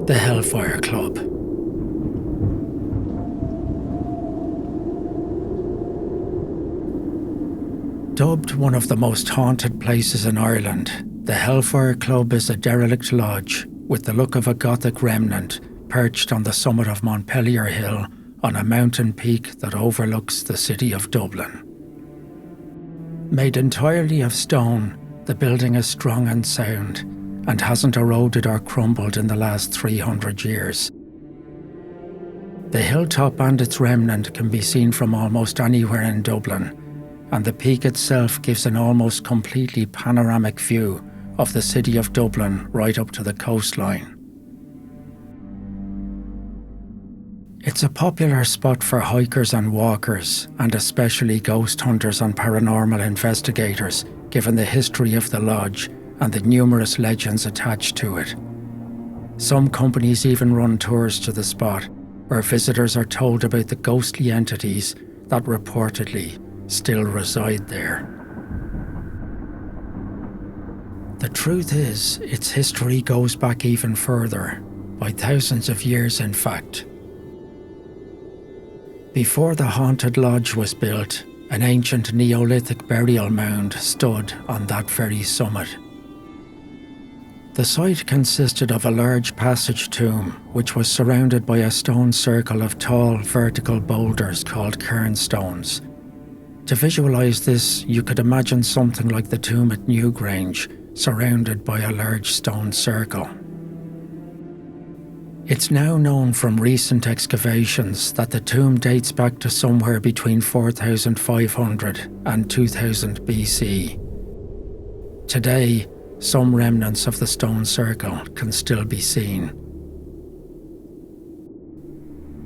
the HellFire Club. Dubbed one of the most haunted places in Ireland, the HellFire Club is a derelict lodge with the look of a gothic remnant perched on the summit of Montpelier Hill on a mountain peak that overlooks the City of Dublin. Made entirely of stone, the building is strong and sound and hasn't eroded or crumbled in the last 300 years. The hilltop and its remnant can be seen from almost anywhere in Dublin, and the peak itself gives an almost completely panoramic view of the City of Dublin right up to the coastline. It's a popular spot for hikers and walkers, and especially ghost hunters and paranormal investigators, given the history of the lodge and the numerous legends attached to it. Some companies even run tours to the spot, where visitors are told about the ghostly entities that reportedly still reside there. The truth is, its history goes back even further, by thousands of years in fact. Before the haunted lodge was built, an ancient Neolithic burial mound stood on that very summit. The site consisted of a large passage tomb, which was surrounded by a stone circle of tall, vertical boulders called cairnstones. To visualise this, you could imagine something like the tomb at Newgrange, surrounded by a large stone circle. It's now known from recent excavations that the tomb dates back to somewhere between 4500 and 2000 BC. Today, some remnants of the stone circle can still be seen.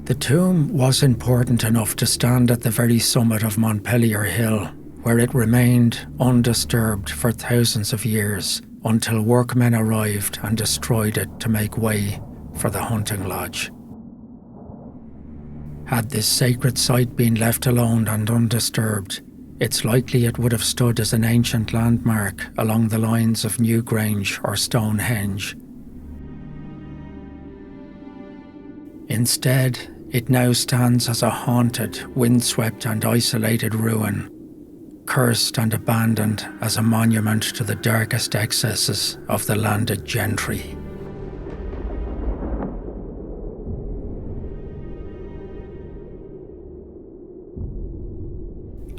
The tomb was important enough to stand at the very summit of Montpelier Hill, where it remained undisturbed for thousands of years until workmen arrived and destroyed it to make way for the hunting lodge. Had this sacred site been left alone and undisturbed, it's likely it would have stood as an ancient landmark along the lines of Newgrange or Stonehenge. Instead, it now stands as a haunted, windswept and isolated ruin, cursed and abandoned as a monument to the darkest excesses of the landed gentry.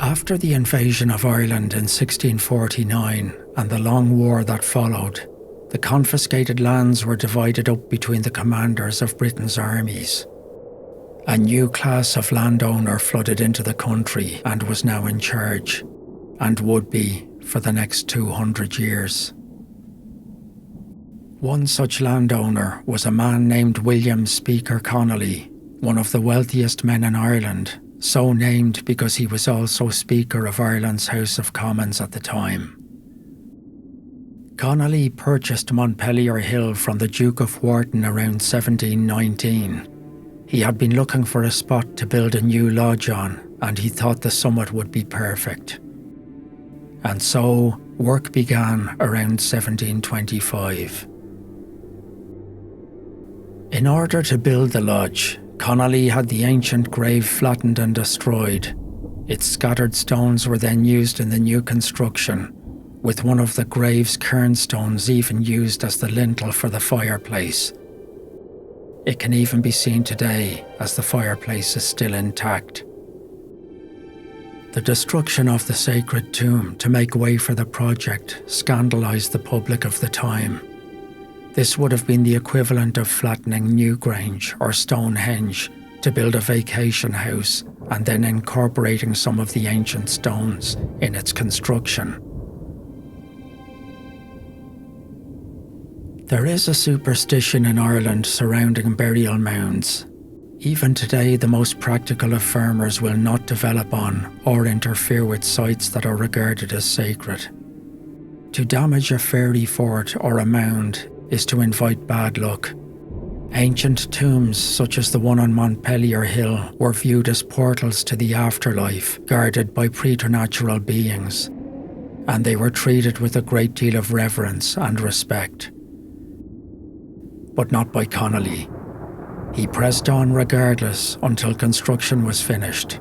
After the invasion of Ireland in 1649 and the long war that followed, the confiscated lands were divided up between the commanders of Britain's armies. A new class of landowner flooded into the country and was now in charge, and would be for the next 200 years. One such landowner was a man named William Speaker Connolly, one of the wealthiest men in Ireland, so named because he was also Speaker of Ireland's House of Commons at the time. Connolly purchased Montpelier Hill from the Duke of Wharton around 1719. He had been looking for a spot to build a new lodge on, and he thought the summit would be perfect. And so, work began around 1725. In order to build the lodge, Connolly had the ancient grave flattened and destroyed. Its scattered stones were then used in the new construction, with one of the grave's cairnstones even used as the lintel for the fireplace. It can even be seen today, as the fireplace is still intact. The destruction of the sacred tomb to make way for the project scandalised the public of the time. This would have been the equivalent of flattening Newgrange or Stonehenge to build a vacation house and then incorporating some of the ancient stones in its construction. There is a superstition in Ireland surrounding burial mounds. Even today, the most practical of farmers will not develop on or interfere with sites that are regarded as sacred. To damage a fairy fort or a mound is to invite bad luck. Ancient tombs such as the one on Montpelier Hill were viewed as portals to the afterlife, guarded by preternatural beings, and they were treated with a great deal of reverence and respect. but not by Connolly. He pressed on regardless until construction was finished.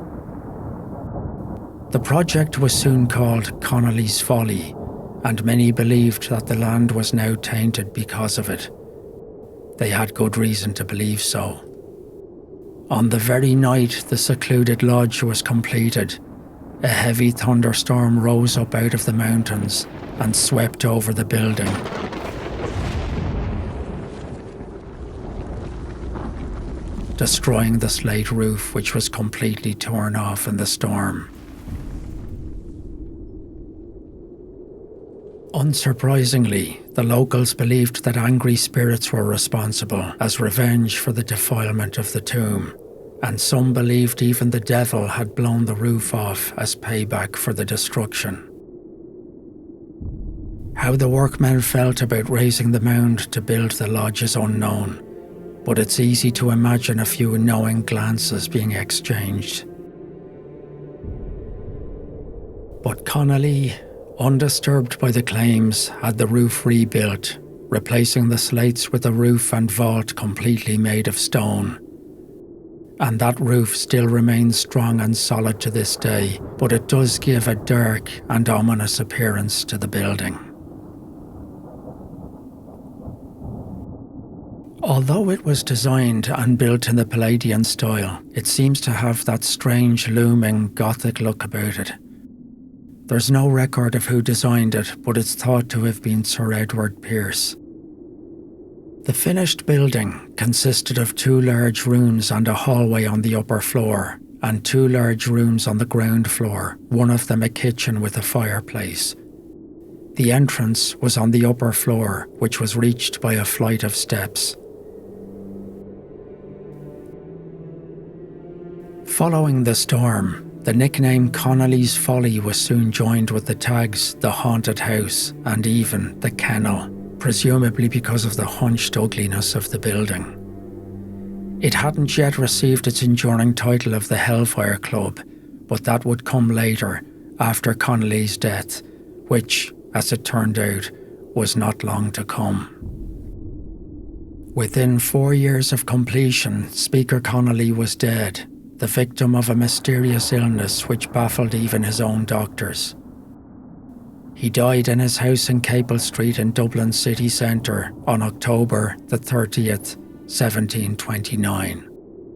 The project was soon called Connolly's Folly, and many believed that the land was now tainted because of it. They had good reason to believe so. On the very night the secluded lodge was completed, a heavy thunderstorm rose up out of the mountains and swept over the building. Destroying the slate roof, which was completely torn off in the storm. Unsurprisingly, the locals believed that angry spirits were responsible as revenge for the defilement of the tomb, and some believed even the devil had blown the roof off as payback for the destruction. How the workmen felt about raising the mound to build the lodge is unknown, but it's easy to imagine a few knowing glances being exchanged. But Connolly, undisturbed by the claims, had the roof rebuilt, replacing the slates with a roof and vault completely made of stone. And that roof still remains strong and solid to this day, but it does give a dark and ominous appearance to the building. Although it was designed and built in the Palladian style, it seems to have that strange looming Gothic look about it. There's no record of who designed it, but it's thought to have been Sir Edward Pearce. The finished building consisted of 2 large rooms and a hallway on the upper floor, and 2 large rooms on the ground floor, one of them a kitchen with a fireplace. The entrance was on the upper floor, which was reached by a flight of steps. Following the storm, the nickname Connolly's Folly was soon joined with the tags The Haunted House and even The Kennel, presumably because of the hunched ugliness of the building. It hadn't yet received its enduring title of the HellFire Club, but that would come later, after Connolly's death, which, as it turned out, was not long to come. Within 4 years of completion, Speaker Connolly was dead, the victim of a mysterious illness which baffled even his own doctors. He died in his house in Capel Street in Dublin city centre on October the 30th, 1729,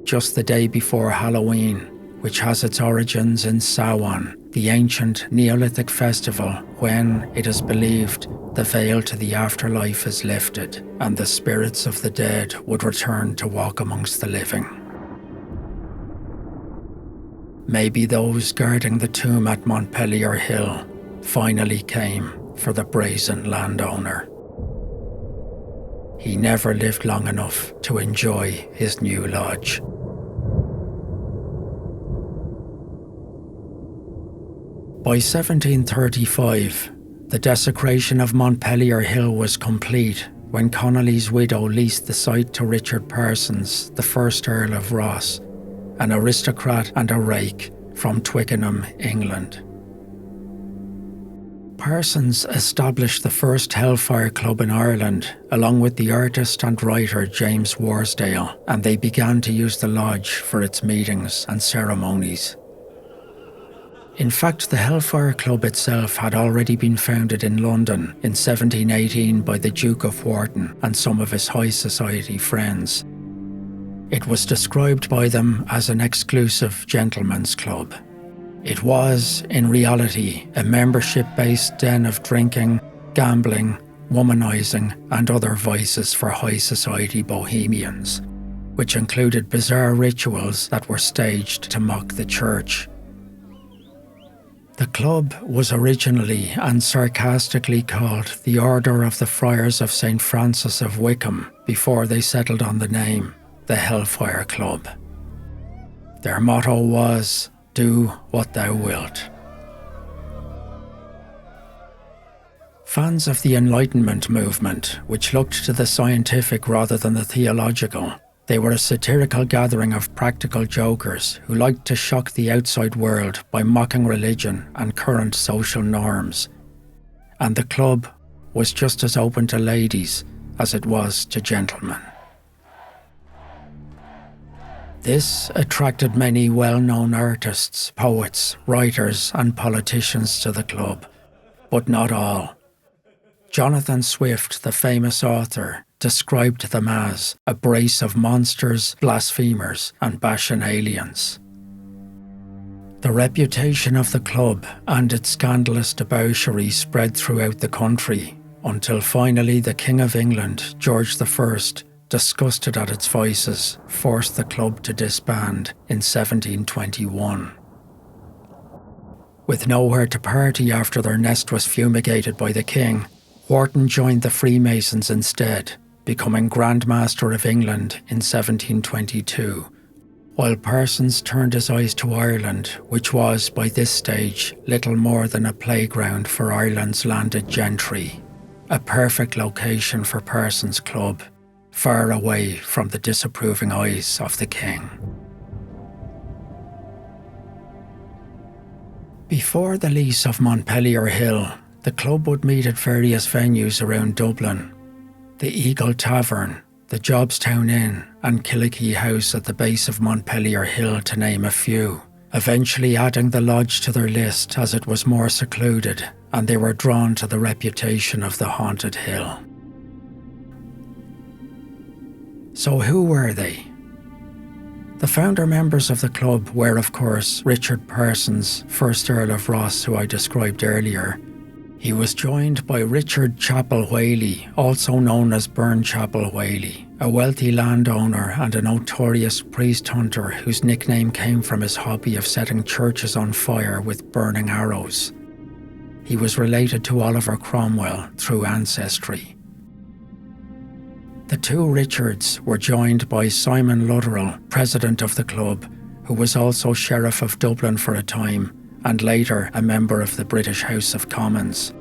just the day before Halloween, which has its origins in Samhain, the ancient Neolithic festival when, it is believed, the veil to the afterlife is lifted and the spirits of the dead would return to walk amongst the living. Maybe those guarding the tomb at Montpelier Hill finally came for the brazen landowner. He never lived long enough to enjoy his new lodge. By 1735, the desecration of Montpelier Hill was complete when Connolly's widow leased the site to Richard Parsons, the first Earl of Ross, an aristocrat and a rake from Twickenham, England. Parsons established the first HellFire Club in Ireland, along with the artist and writer James Worsdale, and they began to use the lodge for its meetings and ceremonies. In fact, the HellFire Club itself had already been founded in London in 1718 by the Duke of Wharton and some of his high society friends. It was described by them as an exclusive gentleman's club. It was, in reality, a membership-based den of drinking, gambling, womanizing, and other vices for high society bohemians, which included bizarre rituals that were staged to mock the church. The club was originally and sarcastically called the Order of the Friars of St. Francis of Wickham before they settled on the name, the HellFire Club. Their motto was, "Do what thou wilt." Fans of the Enlightenment movement, which looked to the scientific rather than the theological, they were a satirical gathering of practical jokers who liked to shock the outside world by mocking religion and current social norms. And the club was just as open to ladies as it was to gentlemen. This attracted many well-known artists, poets, writers and politicians to the club, but not all. Jonathan Swift, the famous author, described them as a brace of monsters, blasphemers and bacchanalians. The reputation of the club and its scandalous debauchery spread throughout the country until finally the King of England, George I, disgusted at its vices, forced the club to disband in 1721. With nowhere to party after their nest was fumigated by the king, Wharton joined the Freemasons instead, becoming Grand Master of England in 1722, while Parsons turned his eyes to Ireland, which was, by this stage, little more than a playground for Ireland's landed gentry, a perfect location for Parsons' club, far away from the disapproving eyes of the king. Before the lease of Montpelier Hill, the club would meet at various venues around Dublin: the Eagle Tavern, the Jobstown Inn and Killikee House at the base of Montpelier Hill, to name a few, eventually adding the lodge to their list as it was more secluded and they were drawn to the reputation of the haunted hill. So who were they? The founder members of the club were, of course, Richard Parsons, 1st Earl of Ross, who I described earlier. He was joined by Richard Chapel Whaley, also known as Burn Chapel Whaley, a wealthy landowner and a notorious priest hunter whose nickname came from his hobby of setting churches on fire with burning arrows. He was related to Oliver Cromwell through ancestry. The two Richards were joined by Simon Lutterell, president of the club, who was also Sheriff of Dublin for a time, and later a member of the British House of Commons.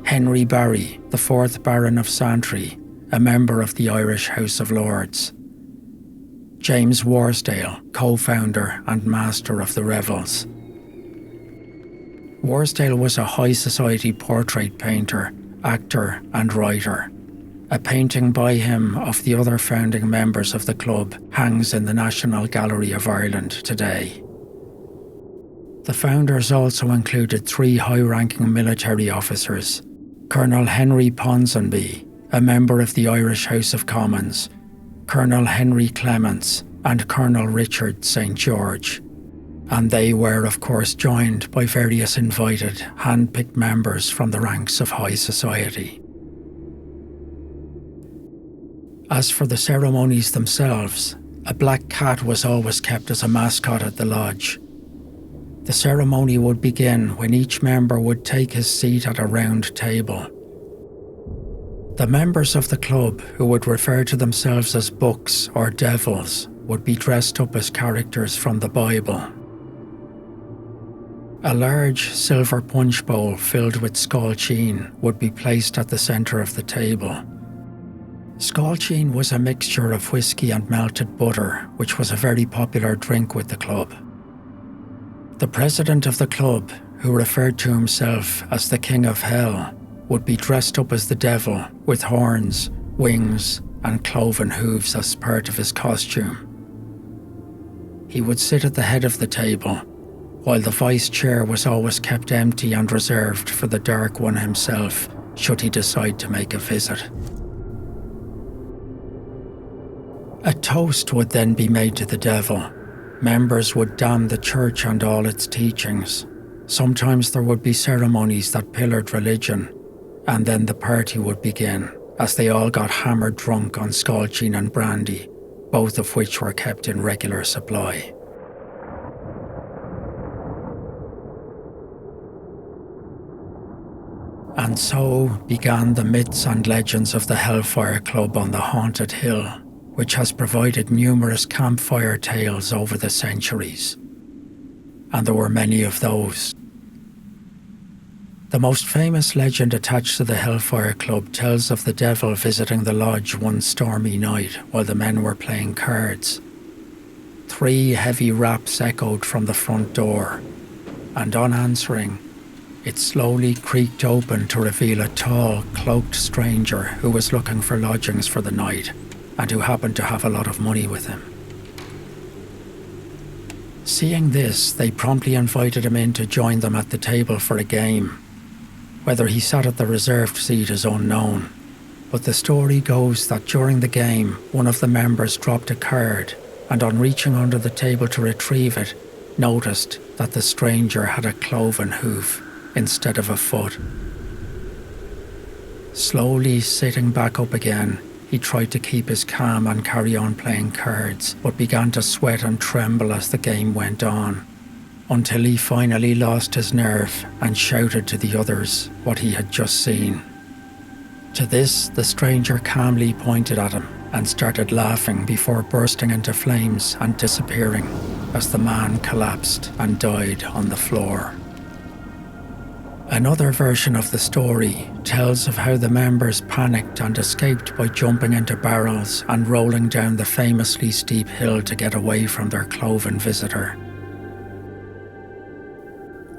Henry Barry, the 4th Baron of Santry, a member of the Irish House of Lords. James Worsdale, co-founder and master of the revels. Worsdale was a high society portrait painter, actor and writer. A painting by him of the other founding members of the club hangs in the National Gallery of Ireland today. The founders also included 3 high-ranking military officers: Colonel Henry Ponsonby, a member of the Irish House of Commons, Colonel Henry Clements, and Colonel Richard St. George. And they were, of course, joined by various invited, hand-picked members from the ranks of high society. As for the ceremonies themselves, a black cat was always kept as a mascot at the lodge. The ceremony would begin when each member would take his seat at a round table. The members of the club, who would refer to themselves as books or devils, would be dressed up as characters from the Bible. A large silver punch bowl filled with scalcheen would be placed at the centre of the table. Scalcheen was a mixture of whiskey and melted butter, which was a very popular drink with the club. The president of the club, who referred to himself as the King of Hell, would be dressed up as the devil with horns, wings and cloven hooves as part of his costume. He would sit at the head of the table, while the vice chair was always kept empty and reserved for the Dark One himself, should he decide to make a visit. A toast would then be made to the devil. Members would damn the church and all its teachings. Sometimes there would be ceremonies that pillared religion, and then the party would begin, as they all got hammered drunk on scalcheen and brandy, both of which were kept in regular supply. And so began the myths and legends of the HellFire Club on the haunted hill, which has provided numerous campfire tales over the centuries. And there were many of those. The most famous legend attached to the HellFire Club tells of the devil visiting the lodge one stormy night while the men were playing cards. 3 heavy raps echoed from the front door, and on answering, It slowly creaked open to reveal a tall, cloaked stranger who was looking for lodgings for the night and who happened to have a lot of money with him. Seeing this, they promptly invited him in to join them at the table for a game. Whether he sat at the reserved seat is unknown, but the story goes that during the game, one of the members dropped a card and on reaching under the table to retrieve it, noticed that the stranger had a cloven hoof instead of a foot. Slowly sitting back up again, he tried to keep his calm and carry on playing cards, but began to sweat and tremble as the game went on, until he finally lost his nerve and shouted to the others what he had just seen. To this, the stranger calmly pointed at him and started laughing before bursting into flames and disappearing as the man collapsed and died on the floor. Another version of the story tells of how the members panicked and escaped by jumping into barrels and rolling down the famously steep hill to get away from their cloven visitor.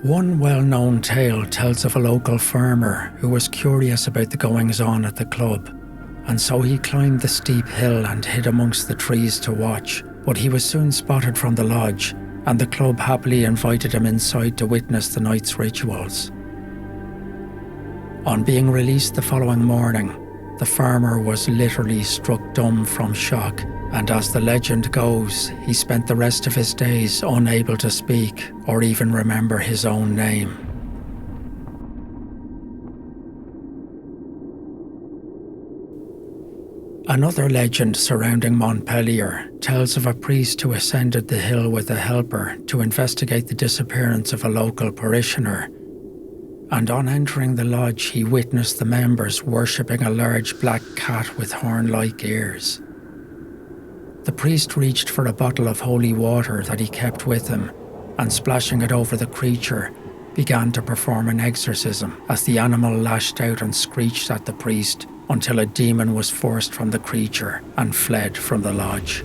One well-known tale tells of a local farmer who was curious about the goings-on at the club, and so he climbed the steep hill and hid amongst the trees to watch, but he was soon spotted from the lodge, and the club happily invited him inside to witness the night's rituals. On being released the following morning, the farmer was literally struck dumb from shock, and as the legend goes, he spent the rest of his days unable to speak or even remember his own name. Another legend surrounding Montpelier tells of a priest who ascended the hill with a helper to investigate the disappearance of a local parishioner, and on entering the lodge he witnessed the members worshipping a large black cat with horn-like ears. The priest reached for a bottle of holy water that he kept with him, and splashing it over the creature, began to perform an exorcism as the animal lashed out and screeched at the priest until a demon was forced from the creature and fled from the lodge.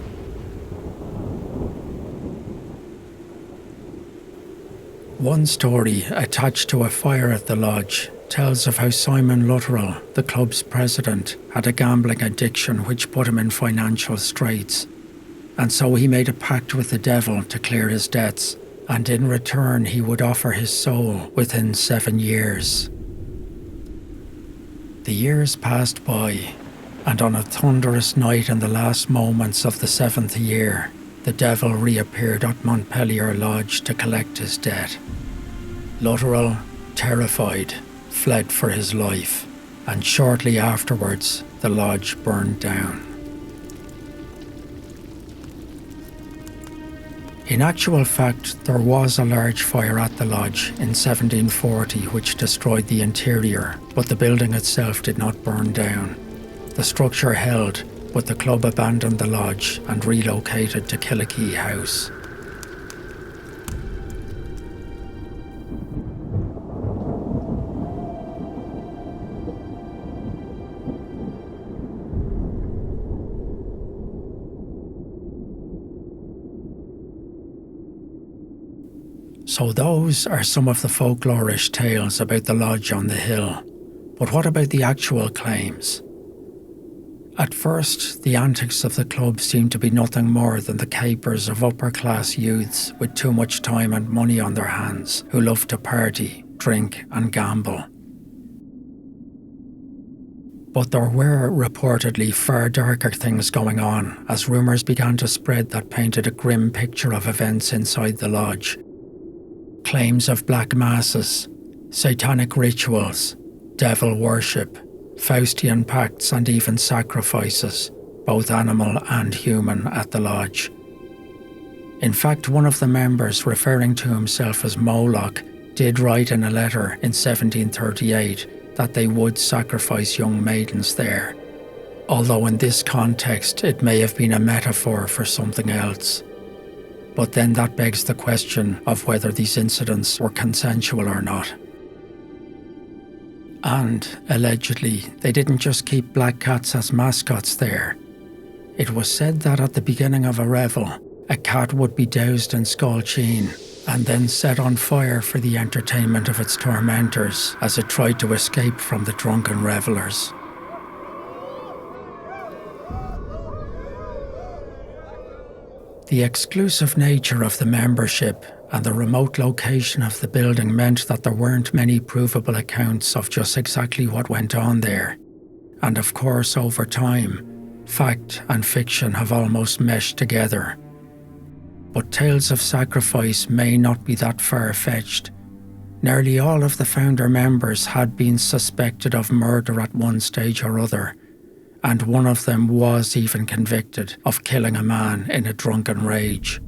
One story, attached to a fire at the lodge, tells of how Simon Luttrell, the club's president, had a gambling addiction which put him in financial straits, and so he made a pact with the devil to clear his debts, and in return he would offer his soul within 7 years. The years passed by, and on a thunderous night in the last moments of the 7th year, the devil reappeared at Montpelier Lodge to collect his debt. Luttrell, terrified, fled for his life, and shortly afterwards the lodge burned down. In actual fact, there was a large fire at the lodge in 1740 which destroyed the interior, but the building itself did not burn down. The structure held, but the club abandoned the lodge and relocated to Killikee House. So those are some of the folklorish tales about the lodge on the hill. But what about the actual claims? At first, the antics of the club seemed to be nothing more than the capers of upper-class youths with too much time and money on their hands who loved to party, drink and gamble. But there were reportedly far darker things going on as rumours began to spread that painted a grim picture of events inside the lodge. Claims of black masses, satanic rituals, devil worship, Faustian pacts and even sacrifices, both animal and human, at the lodge. In fact, one of the members, referring to himself as Moloch, did write in a letter in 1738 that they would sacrifice young maidens there, although in this context it may have been a metaphor for something else. But then that begs the question of whether these incidents were consensual or not. And, allegedly, they didn't just keep black cats as mascots there. It was said that at the beginning of a revel, a cat would be doused in scaldchine and then set on fire for the entertainment of its tormentors as it tried to escape from the drunken revellers. The exclusive nature of the membership and the remote location of the building meant that there weren't many provable accounts of just exactly what went on there. And of course, over time, fact and fiction have almost meshed together. But tales of sacrifice may not be that far-fetched. Nearly all of the founder members had been suspected of murder at one stage or other, and one of them was even convicted of killing a man in a drunken rage.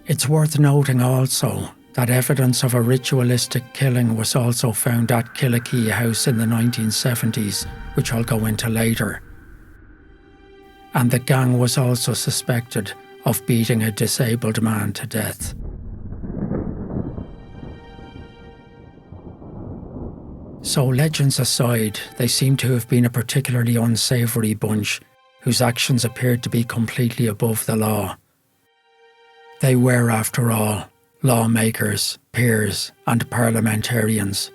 It's worth noting also that evidence of a ritualistic killing was also found at Killikee House in the 1970s, which I'll go into later. And the gang was also suspected of beating a disabled man to death. So legends aside, they seem to have been a particularly unsavoury bunch whose actions appeared to be completely above the law. They were, after all, lawmakers, peers, and parliamentarians.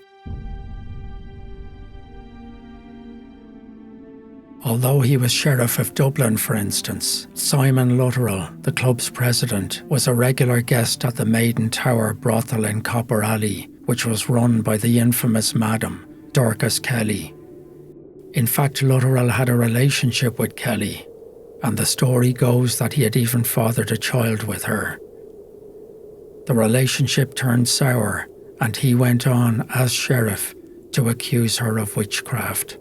Although he was Sheriff of Dublin, for instance, Simon Lutterell, the club's president, was a regular guest at the Maiden Tower brothel in Copper Alley, which was run by the infamous Madam Dorcas Kelly. In fact, Lutterell had a relationship with Kelly, and the story goes that he had even fathered a child with her. The relationship turned sour, and he went on, as sheriff, to accuse her of witchcraft.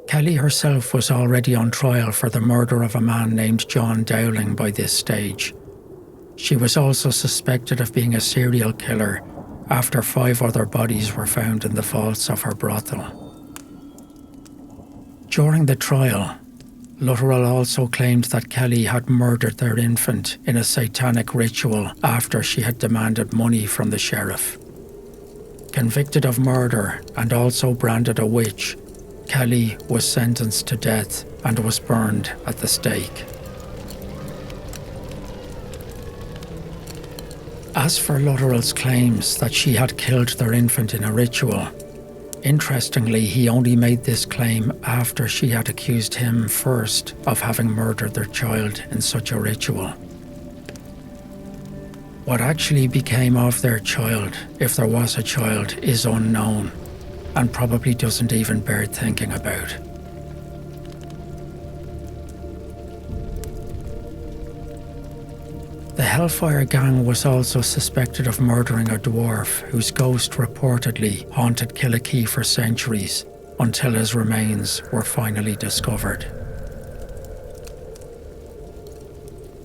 Kelly herself was already on trial for the murder of a man named John Dowling by this stage. She was also suspected of being a serial killer after 5 other bodies were found in the vaults of her brothel. During the trial, Lutterell also claimed that Kelly had murdered their infant in a satanic ritual after she had demanded money from the sheriff. Convicted of murder and also branded a witch, Kelly was sentenced to death and was burned at the stake. As for Lutterell's claims that she had killed their infant in a ritual, interestingly, he only made this claim after she had accused him first of having murdered their child in such a ritual. What actually became of their child, if there was a child, is unknown, and probably doesn't even bear thinking about. The HellFire gang was also suspected of murdering a dwarf whose ghost reportedly haunted Killikee for centuries until his remains were finally discovered.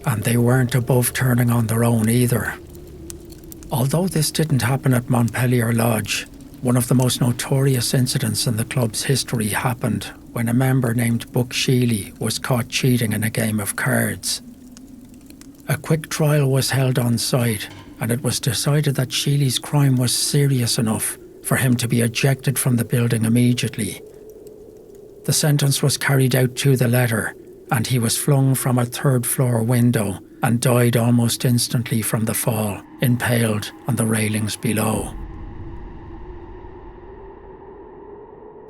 And they weren't above turning on their own either. Although this didn't happen at Montpelier Lodge, one of the most notorious incidents in the club's history happened when a member named Buck Sheely was caught cheating in a game of cards. A quick trial was held on site, and it was decided that Sheely's crime was serious enough for him to be ejected from the building immediately. The sentence was carried out to the letter, and he was flung from a 3rd-floor window and died almost instantly from the fall, impaled on the railings below.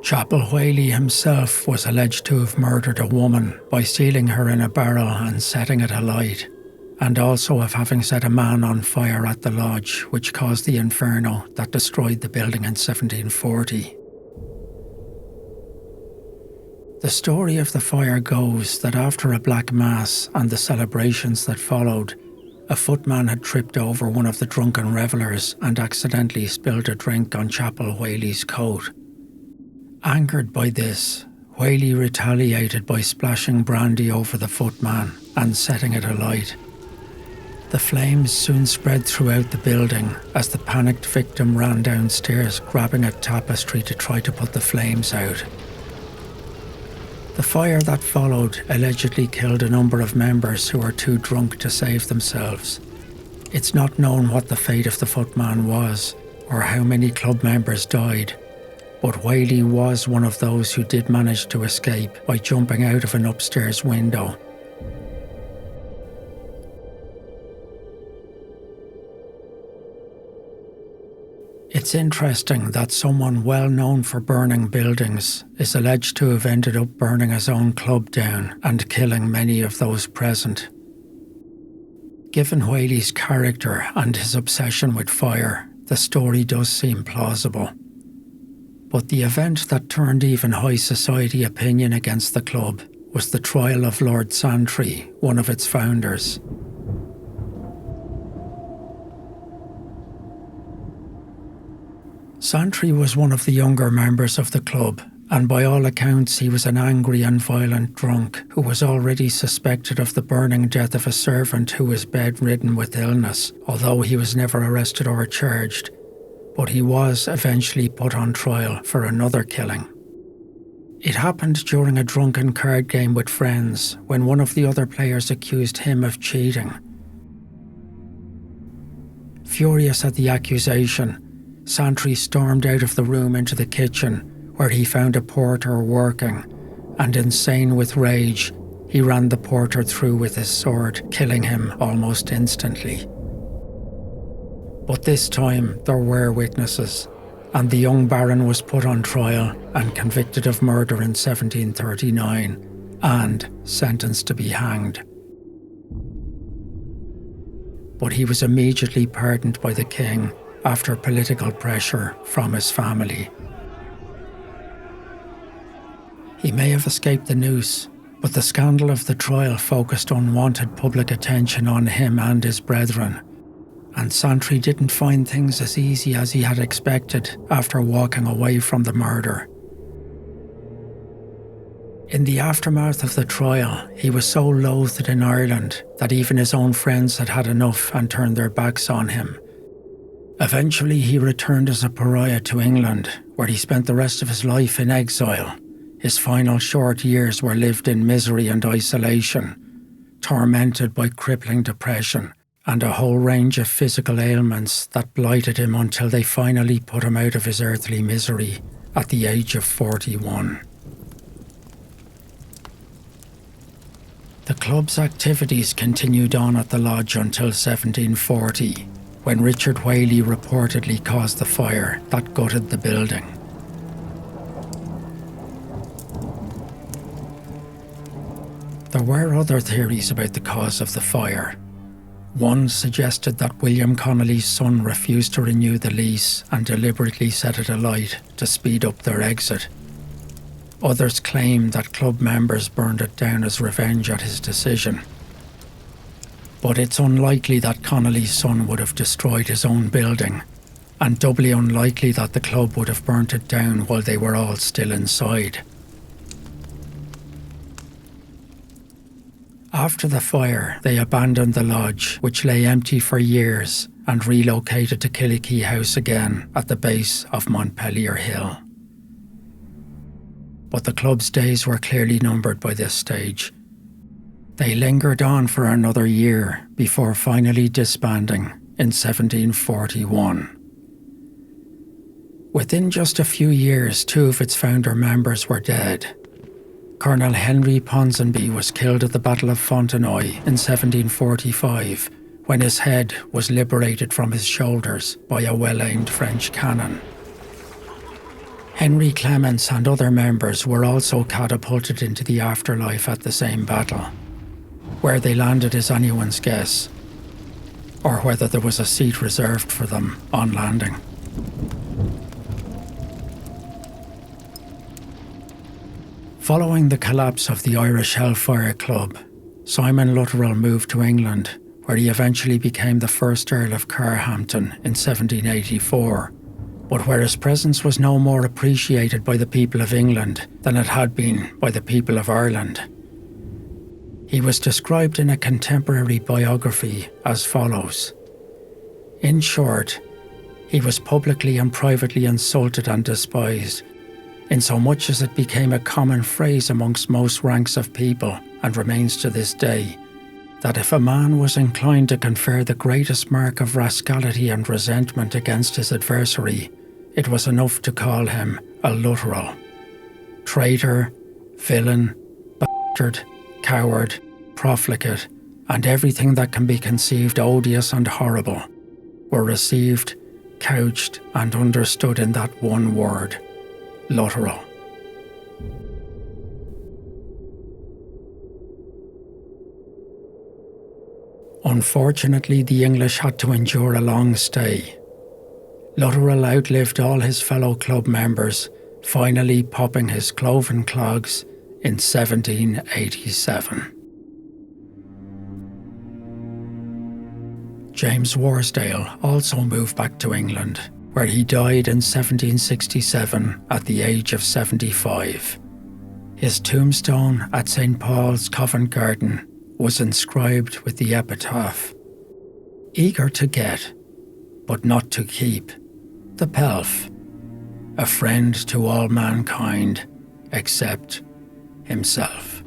Chapel Whaley himself was alleged to have murdered a woman by sealing her in a barrel and setting it alight, and also of having set a man on fire at the lodge, which caused the inferno that destroyed the building in 1740. The story of the fire goes that after a black mass and the celebrations that followed, a footman had tripped over one of the drunken revellers and accidentally spilled a drink on Chapel Whaley's coat. Angered by this, Whaley retaliated by splashing brandy over the footman and setting it alight. The flames soon spread throughout the building as the panicked victim ran downstairs grabbing a tapestry to try to put the flames out. The fire that followed allegedly killed a number of members who were too drunk to save themselves. It's not known what the fate of the footman was or how many club members died, but Whaley was one of those who did manage to escape by jumping out of an upstairs window. It's interesting that someone well known for burning buildings is alleged to have ended up burning his own club down and killing many of those present. Given Whaley's character and his obsession with fire, the story does seem plausible. But the event that turned even high society opinion against the club was the trial of Lord Santry, one of its founders. Santry was one of the younger members of the club, and by all accounts he was an angry and violent drunk who was already suspected of the burning death of a servant who was bedridden with illness, although he was never arrested or charged. But he was eventually put on trial for another killing. It happened during a drunken card game with friends when one of the other players accused him of cheating. Furious at the accusation, Santry stormed out of the room into the kitchen, where he found a porter working, and insane with rage, he ran the porter through with his sword, killing him almost instantly. But this time there were witnesses, and the young baron was put on trial and convicted of murder in 1739, and sentenced to be hanged. But he was immediately pardoned by the king after political pressure from his family. He may have escaped the noose, but the scandal of the trial focused unwanted public attention on him and his brethren, and Santry didn't find things as easy as he had expected after walking away from the murder. In the aftermath of the trial, he was so loathed in Ireland that even his own friends had had enough and turned their backs on him. Eventually, he returned as a pariah to England, where he spent the rest of his life in exile. His final short years were lived in misery and isolation, tormented by crippling depression and a whole range of physical ailments that blighted him until they finally put him out of his earthly misery at the age of 41. The club's activities continued on at the lodge until 1740, when Richard Whaley reportedly caused the fire that gutted the building. There were other theories about the cause of the fire. One suggested that William Connolly's son refused to renew the lease and deliberately set it alight to speed up their exit. Others claim that club members burned it down as revenge at his decision. But it's unlikely that Connolly's son would have destroyed his own building, and doubly unlikely that the club would have burnt it down while they were all still inside. After the fire, they abandoned the lodge, which lay empty for years, and relocated to Killikee House again at the base of Montpelier Hill. But the club's days were clearly numbered by this stage. They lingered on for another year before finally disbanding in 1741. Within just a few years, two of its founder members were dead. Colonel Henry Ponsonby was killed at the Battle of Fontenoy in 1745, when his head was liberated from his shoulders by a well-aimed French cannon. Henry Clements and other members were also catapulted into the afterlife at the same battle. Where they landed is anyone's guess, or whether there was a seat reserved for them on landing. Following the collapse of the Irish HellFire Club, Simon Lutterell moved to England, where he eventually became the first Earl of Carhampton in 1784, but where his presence was no more appreciated by the people of England than it had been by the people of Ireland. He was described in a contemporary biography as follows. In short, he was publicly and privately insulted and despised, insomuch as it became a common phrase amongst most ranks of people, and remains to this day, that if a man was inclined to confer the greatest mark of rascality and resentment against his adversary, it was enough to call him a Lutterell. Traitor, villain, bastard, coward, profligate, and everything that can be conceived odious and horrible were received, couched and understood in that one word, literal. Unfortunately, the English had to endure a long stay. Lutterell outlived all his fellow club members, finally popping his cloven clogs in 1787. James Worsdale also moved back to England, where he died in 1767 at the age of 75. His tombstone at St. Paul's, Covent Garden was inscribed with the epitaph, "Eager to get, but not to keep, the pelf, a friend to all mankind except himself."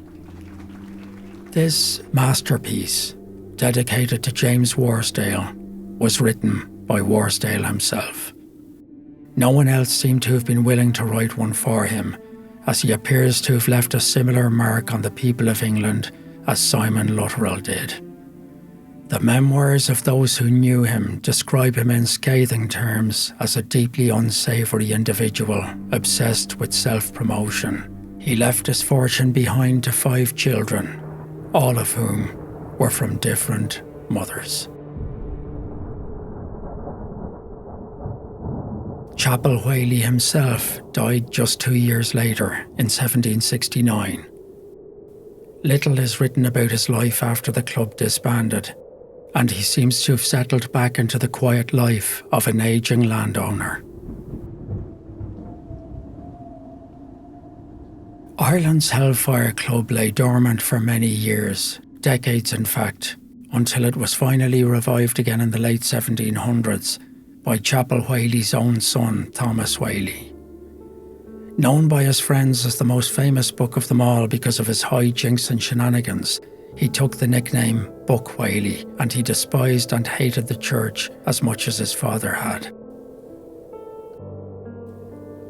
This masterpiece, dedicated to James Worsdale, was written by Worsdale himself. No one else seemed to have been willing to write one for him, as he appears to have left a similar mark on the people of England as Simon Lutterell did. The memoirs of those who knew him describe him in scathing terms as a deeply unsavoury individual obsessed with self-promotion. He left his fortune behind to 5 children, all of whom were from different mothers. Chapel Whaley himself died just 2 years later, in 1769. Little is written about his life after the club disbanded, and he seems to have settled back into the quiet life of an ageing landowner. Ireland's HellFire Club lay dormant for many years, decades in fact, until it was finally revived again in the late 1700s by Chapel Whaley's own son, Thomas Whaley. Known by his friends as the most famous book of them all because of his hijinks and shenanigans, he took the nickname Buck Whaley, and he despised and hated the church as much as his father had.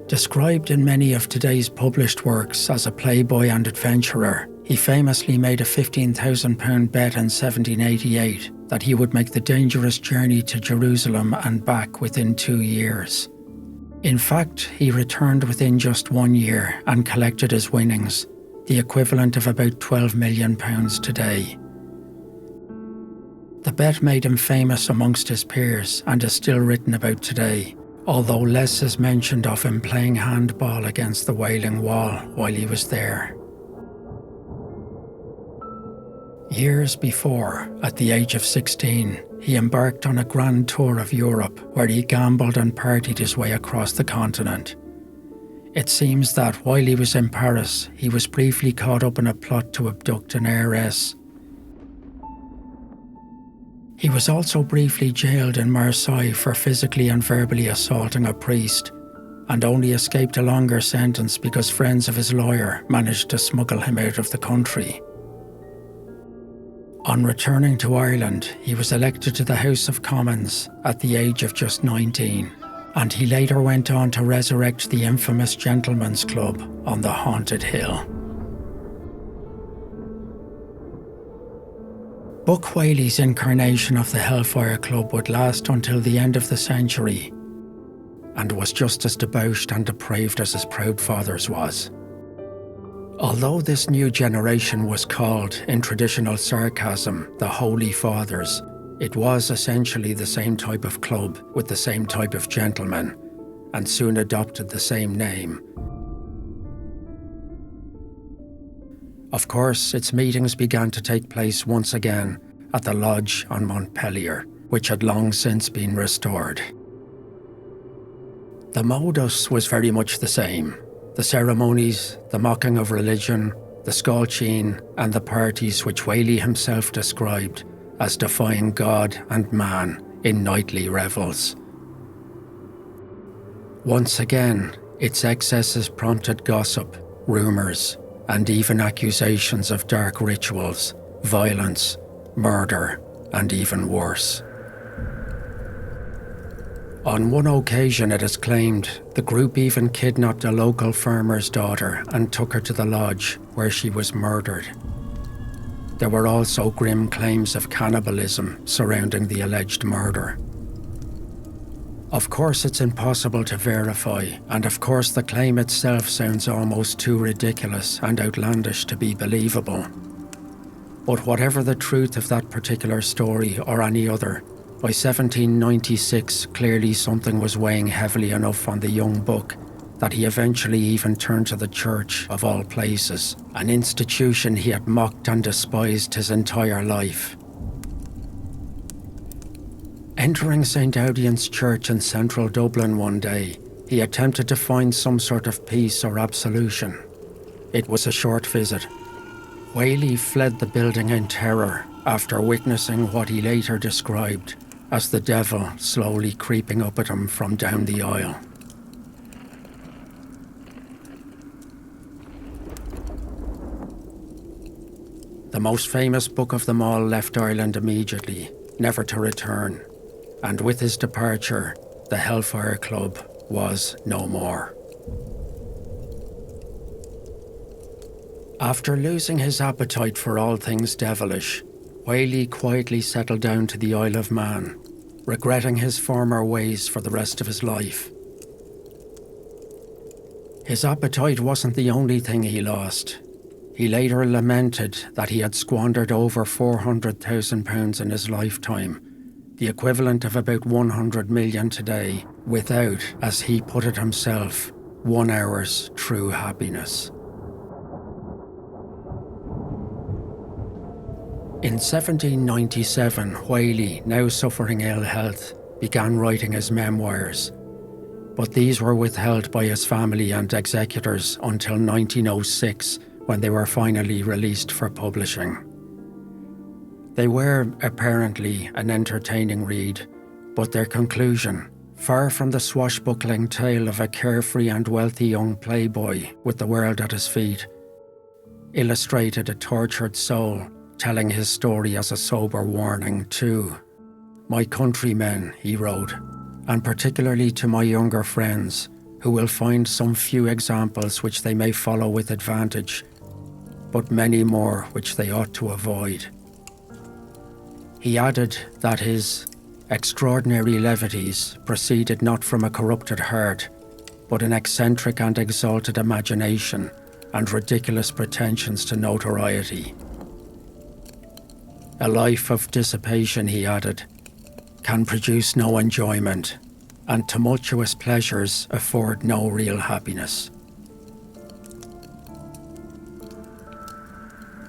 Described in many of today's published works as a playboy and adventurer, he famously made a £15,000 bet in 1788 that he would make the dangerous journey to Jerusalem and back within 2 years. In fact, he returned within just 1 year and collected his winnings, the equivalent of about £12 million today. The bet made him famous amongst his peers and is still written about today, although less is mentioned of him playing handball against the Wailing Wall while he was there. Years before, at the age of 16, he embarked on a grand tour of Europe where he gambled and partied his way across the continent. It seems that while he was in Paris, he was briefly caught up in a plot to abduct an heiress. He was also briefly jailed in Marseille for physically and verbally assaulting a priest, and only escaped a longer sentence because friends of his lawyer managed to smuggle him out of the country. On returning to Ireland, he was elected to the House of Commons at the age of just 19, and he later went on to resurrect the infamous Gentlemen's Club on the haunted hill. Buck Whaley's incarnation of the HellFire Club would last until the end of the century, and was just as debauched and depraved as his proud father's was. Although this new generation was called, in traditional sarcasm, the Holy Fathers, it was essentially the same type of club with the same type of gentlemen, and soon adopted the same name. Of course, its meetings began to take place once again at the lodge on Montpelier, which had long since been restored. The modus was very much the same. The ceremonies, the mocking of religion, the scalcheen, and the parties which Whaley himself described as defying God and man in nightly revels. Once again, its excesses prompted gossip, rumours, and even accusations of dark rituals, violence, murder, and even worse. On one occasion, it is claimed, the group even kidnapped a local farmer's daughter and took her to the lodge, where she was murdered. There were also grim claims of cannibalism surrounding the alleged murder. Of course it's impossible to verify, and of course the claim itself sounds almost too ridiculous and outlandish to be believable. But whatever the truth of that particular story or any other, by 1796 clearly something was weighing heavily enough on the young buck that he eventually even turned to the church of all places, an institution he had mocked and despised his entire life. Entering St. Audien's Church in central Dublin one day, he attempted to find some sort of peace or absolution. It was a short visit. Whaley fled the building in terror after witnessing what he later described as the devil slowly creeping up at him from down the aisle. The most famous book of them all left Ireland immediately, never to return. And with his departure, the HellFire Club was no more. After losing his appetite for all things devilish, Whaley quietly settled down to the Isle of Man, regretting his former ways for the rest of his life. His appetite wasn't the only thing he lost. He later lamented that he had squandered over £400,000 in his lifetime, the equivalent of about 100 million today, without, as he put it himself, 1 hour's true happiness. In 1797, Whaley, now suffering ill health, began writing his memoirs, but these were withheld by his family and executors until 1906, when they were finally released for publishing. They were, apparently, an entertaining read, but their conclusion, far from the swashbuckling tale of a carefree and wealthy young playboy with the world at his feet, illustrated a tortured soul telling his story as a sober warning to my countrymen, he wrote, and particularly to my younger friends, who will find some few examples which they may follow with advantage, but many more which they ought to avoid. He added that his extraordinary levities proceeded not from a corrupted heart, but an eccentric and exalted imagination and ridiculous pretensions to notoriety. A life of dissipation, he added, can produce no enjoyment, and tumultuous pleasures afford no real happiness.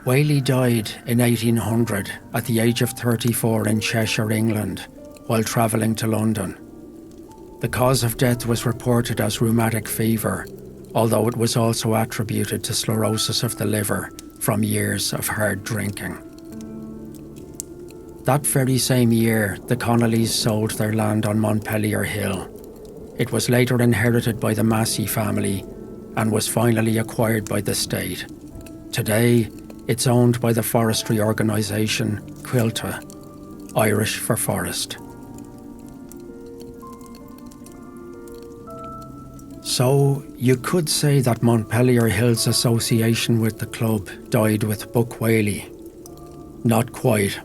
Whaley died in 1800 at the age of 34 in Cheshire, England, while travelling to London. The cause of death was reported as rheumatic fever, although it was also attributed to sclerosis of the liver from years of hard drinking. That very same year, the Connollys sold their land on Montpelier Hill. It was later inherited by the Massey family and was finally acquired by the state. Today, it's owned by the forestry organisation Quilta, Irish for forest. So, you could say that Montpelier Hill's association with the club died with Buck Whaley. Not quite.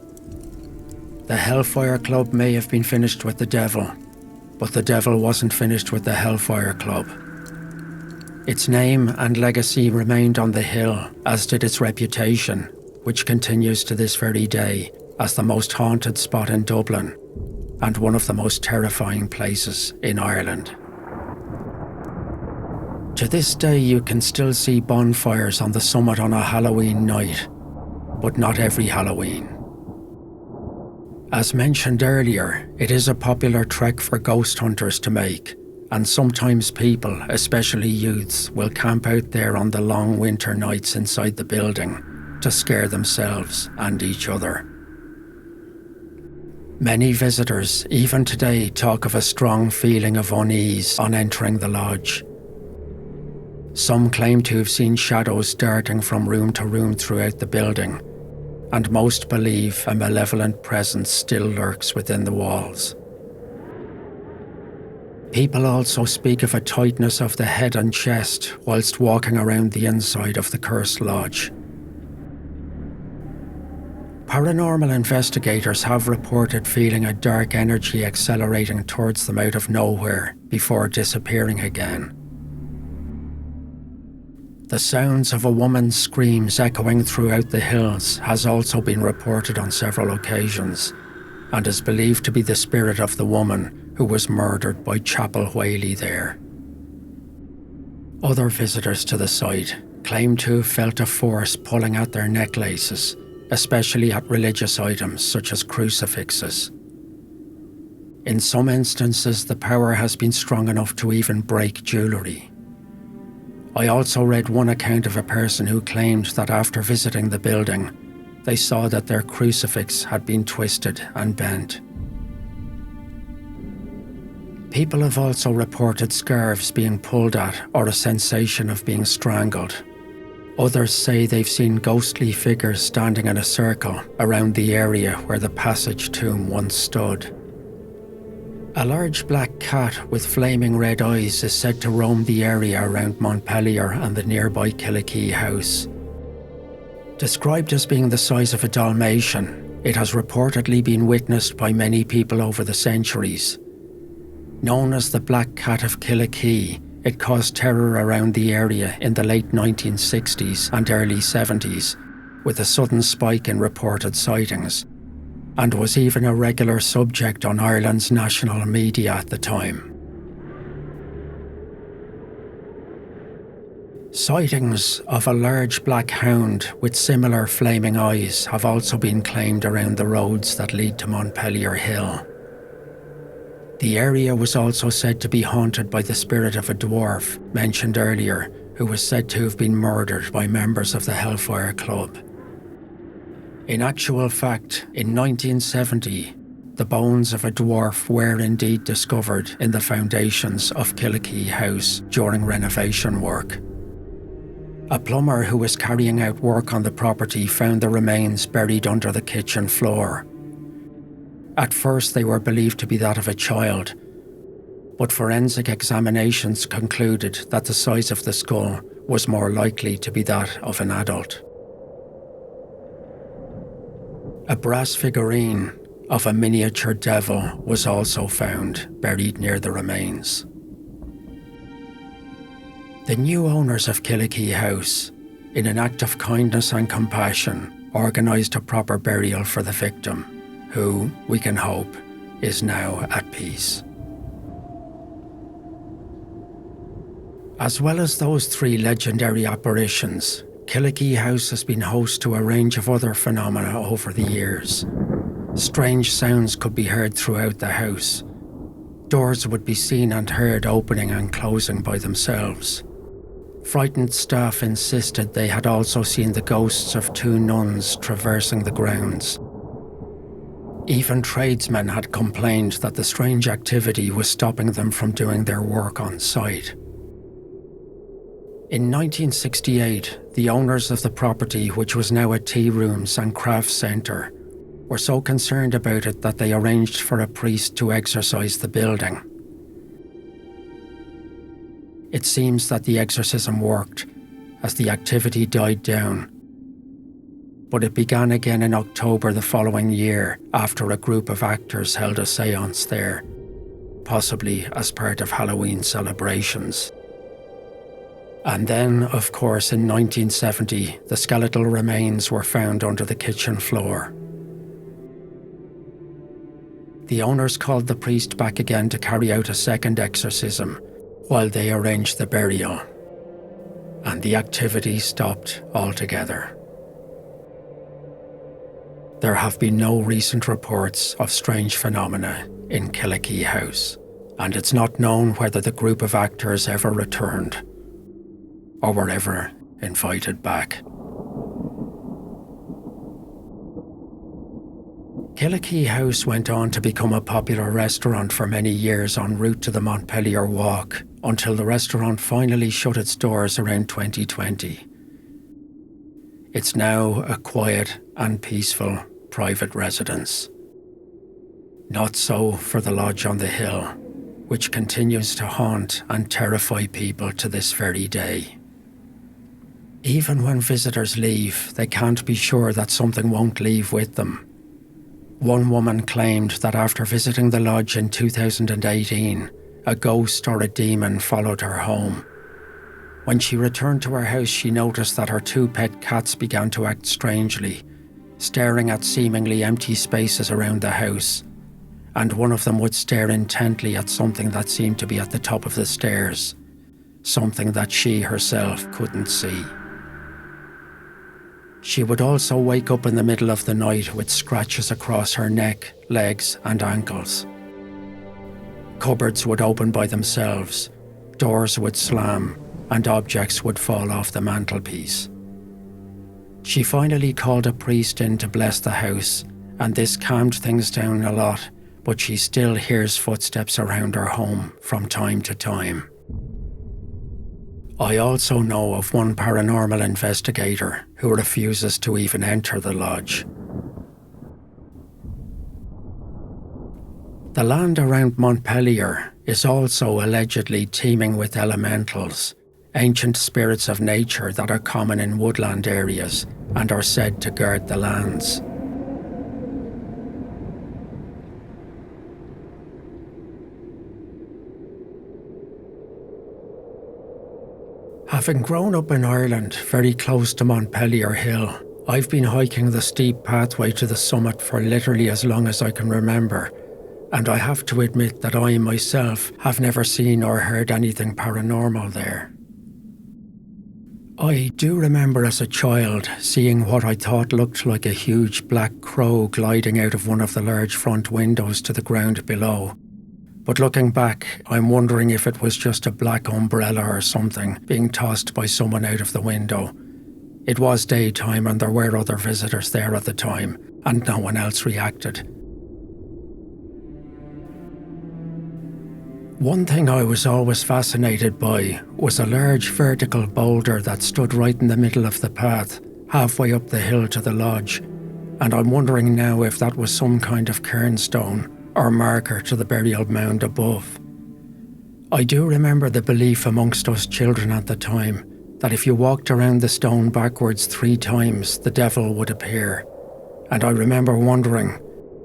The HellFire Club may have been finished with the devil, but the devil wasn't finished with the HellFire Club. Its name and legacy remained on the hill, as did its reputation, which continues to this very day as the most haunted spot in Dublin and one of the most terrifying places in Ireland. To this day, you can still see bonfires on the summit on a Halloween night, but not every Halloween. As mentioned earlier, it is a popular trek for ghost hunters to make, and sometimes people, especially youths, will camp out there on the long winter nights inside the building to scare themselves and each other. Many visitors, even today, talk of a strong feeling of unease on entering the lodge. Some claim to have seen shadows darting from room to room throughout the building, and most believe a malevolent presence still lurks within the walls. People also speak of a tightness of the head and chest whilst walking around the inside of the cursed lodge. Paranormal investigators have reported feeling a dark energy accelerating towards them out of nowhere before disappearing again. The sounds of a woman's screams echoing throughout the hills has also been reported on several occasions, and is believed to be the spirit of the woman who was murdered by Chapel Whaley there. Other visitors to the site claim to have felt a force pulling at their necklaces, especially at religious items such as crucifixes. In some instances, the power has been strong enough to even break jewellery. I also read one account of a person who claimed that after visiting the building, they saw that their crucifix had been twisted and bent. People have also reported scarves being pulled at or a sensation of being strangled. Others say they've seen ghostly figures standing in a circle around the area where the passage tomb once stood. A large black cat with flaming red eyes is said to roam the area around Montpelier and the nearby Killikee house. Described as being the size of a Dalmatian, it has reportedly been witnessed by many people over the centuries. Known as the Black Cat of Killikee, it caused terror around the area in the late 1960s and early 70s, with a sudden spike in reported sightings, and was even a regular subject on Ireland's national media at the time. Sightings of a large black hound with similar flaming eyes have also been claimed around the roads that lead to Montpelier Hill. The area was also said to be haunted by the spirit of a dwarf mentioned earlier, who was said to have been murdered by members of the HellFire Club. In actual fact, in 1970, the bones of a dwarf were indeed discovered in the foundations of Killikee House during renovation work. A plumber who was carrying out work on the property found the remains buried under the kitchen floor. At first they were believed to be that of a child, but forensic examinations concluded that the size of the skull was more likely to be that of an adult. A brass figurine of a miniature devil was also found buried near the remains. The new owners of Killikee House, in an act of kindness and compassion, organised a proper burial for the victim, who, we can hope, is now at peace. As well as those three legendary apparitions, Killikee House has been host to a range of other phenomena over the years. Strange sounds could be heard throughout the house. Doors would be seen and heard opening and closing by themselves. Frightened staff insisted they had also seen the ghosts of two nuns traversing the grounds. Even tradesmen had complained that the strange activity was stopping them from doing their work on site. In 1968, the owners of the property, which was now a tea rooms and crafts centre, were so concerned about it that they arranged for a priest to exorcise the building. It seems that the exorcism worked, as the activity died down. But it began again in October the following year after a group of actors held a séance there, possibly as part of Halloween celebrations. And then, of course, in 1970, the skeletal remains were found under the kitchen floor. The owners called the priest back again to carry out a second exorcism while they arranged the burial, and the activity stopped altogether. There have been no recent reports of strange phenomena in Killikee House, and it's not known whether the group of actors ever returned or were ever invited back. Killikee House went on to become a popular restaurant for many years en route to the Montpelier Walk, until the restaurant finally shut its doors around 2020. It's now a quiet and peaceful private residence. Not so for the lodge on the hill, which continues to haunt and terrify people to this very day. Even when visitors leave, they can't be sure that something won't leave with them. One woman claimed that after visiting the lodge in 2018, a ghost or a demon followed her home. When she returned to her house, she noticed that her 2 pet cats began to act strangely, staring at seemingly empty spaces around the house, and one of them would stare intently at something that seemed to be at the top of the stairs, something that she herself couldn't see. She would also wake up in the middle of the night with scratches across her neck, legs, and ankles. Cupboards would open by themselves, doors would slam, and objects would fall off the mantelpiece. She finally called a priest in to bless the house, and this calmed things down a lot, but she still hears footsteps around her home from time to time. I also know of one paranormal investigator who refuses to even enter the lodge. The land around Montpelier is also allegedly teeming with elementals, ancient spirits of nature that are common in woodland areas and are said to guard the lands. Having grown up in Ireland, very close to Montpelier Hill, I've been hiking the steep pathway to the summit for literally as long as I can remember, and I have to admit that I myself have never seen or heard anything paranormal there. I do remember as a child seeing what I thought looked like a huge black crow gliding out of one of the large front windows to the ground below. But looking back, I'm wondering if it was just a black umbrella or something being tossed by someone out of the window. It was daytime and there were other visitors there at the time, and no one else reacted. One thing I was always fascinated by was a large vertical boulder that stood right in the middle of the path, halfway up the hill to the lodge, and I'm wondering now if that was some kind of cairnstone or marker to the burial mound above. I do remember the belief amongst us children at the time that if you walked around the stone backwards 3 times, the devil would appear, and I remember wondering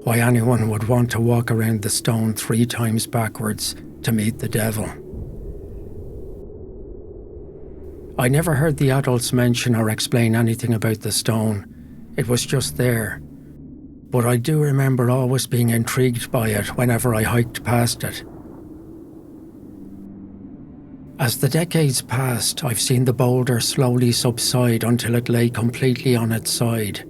why anyone would want to walk around the stone 3 times backwards to meet the devil. I never heard the adults mention or explain anything about the stone. It was just there. But I do remember always being intrigued by it whenever I hiked past it. As the decades passed, I've seen the boulder slowly subside until it lay completely on its side,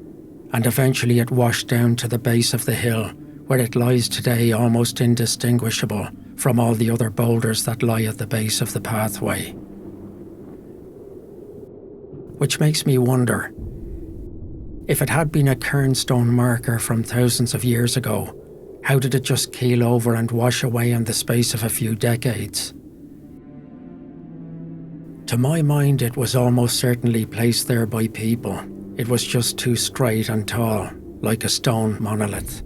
and eventually it washed down to the base of the hill, where it lies today almost indistinguishable from all the other boulders that lie at the base of the pathway. Which makes me wonder, if it had been a cairnstone marker from thousands of years ago, how did it just keel over and wash away in the space of a few decades? To my mind, it was almost certainly placed there by people. It was just too straight and tall, like a stone monolith.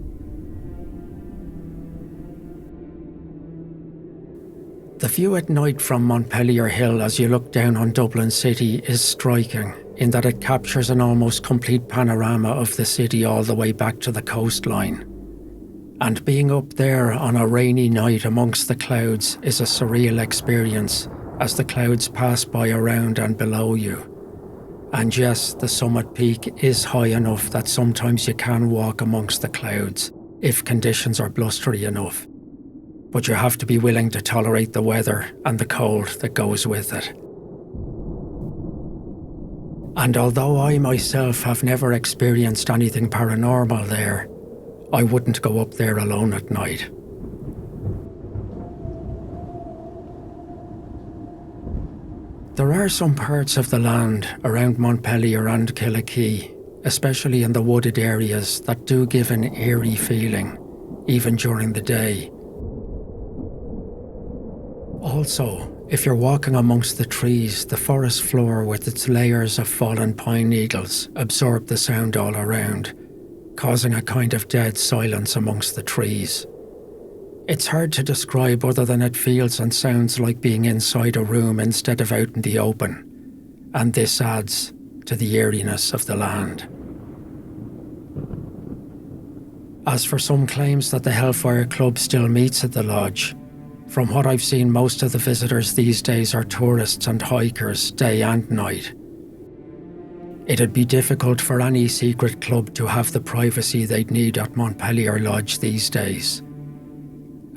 The view at night from Montpelier Hill as you look down on Dublin City is striking, in that it captures an almost complete panorama of the city all the way back to the coastline. And being up there on a rainy night amongst the clouds is a surreal experience as the clouds pass by around and below you. And yes, the summit peak is high enough that sometimes you can walk amongst the clouds if conditions are blustery enough. But you have to be willing to tolerate the weather and the cold that goes with it. And although I myself have never experienced anything paranormal there, I wouldn't go up there alone at night. There are some parts of the land around Montpelier and Killikee, especially in the wooded areas, that do give an eerie feeling, even during the day. Also, if you're walking amongst the trees, the forest floor with its layers of fallen pine needles absorb the sound all around, causing a kind of dead silence amongst the trees. It's hard to describe other than it feels and sounds like being inside a room instead of out in the open, and this adds to the eeriness of the land. As for some claims that the HellFire Club still meets at the lodge, from what I've seen, most of the visitors these days are tourists and hikers, day and night. It'd be difficult for any secret club to have the privacy they'd need at Montpelier Lodge these days.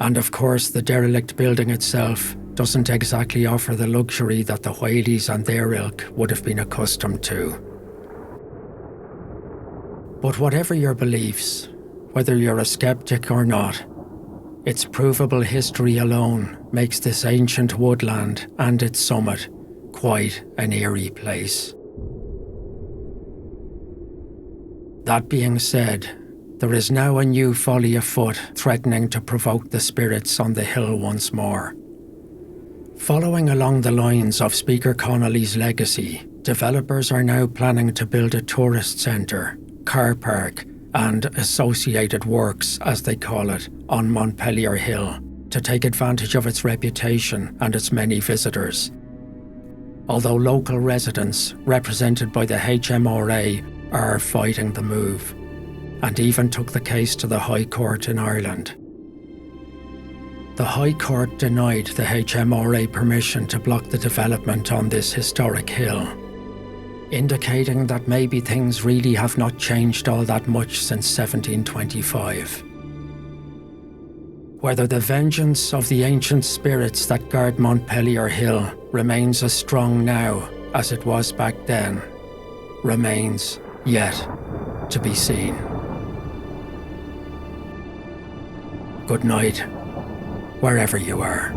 And of course, the derelict building itself doesn't exactly offer the luxury that the Whaleys and their ilk would have been accustomed to. But whatever your beliefs, whether you're a skeptic or not, its provable history alone makes this ancient woodland and its summit quite an eerie place. That being said, there is now a new folly afoot threatening to provoke the spirits on the hill once more. Following along the lines of Speaker Connolly's legacy, developers are now planning to build a tourist centre, car park, and associated works, as they call it, on Montpelier Hill, to take advantage of its reputation and its many visitors. Although local residents, represented by the HMRA, are fighting the move, and even took the case to the High Court in Ireland. The High Court denied the HMRA permission to block the development on this historic hill, indicating that maybe things really have not changed all that much since 1725. Whether the vengeance of the ancient spirits that guard Montpelier Hill remains as strong now as it was back then, remains yet to be seen. Good night, wherever you are.